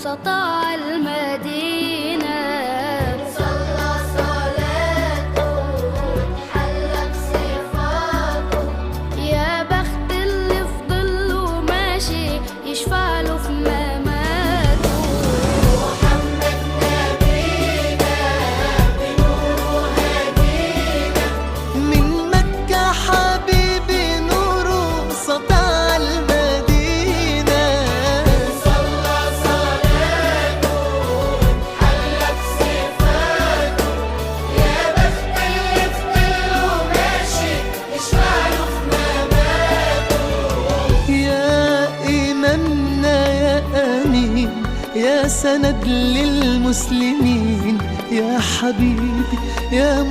سطع المدينة. صلى صلاته وتحلى بصفاته، يا بخت اللي في ظله ماشي يشفع له في مماته. محمد نبينا بنوره هدينا، من مكة حبيبي نوره سطع المدينة. صلى صلاته وتحلى بصفاته، يا بخت اللي في ظله ماشي يشفع له في مماته. يا إمامنا يا أمين، يا سند للمسلمين، يا حبيبي يا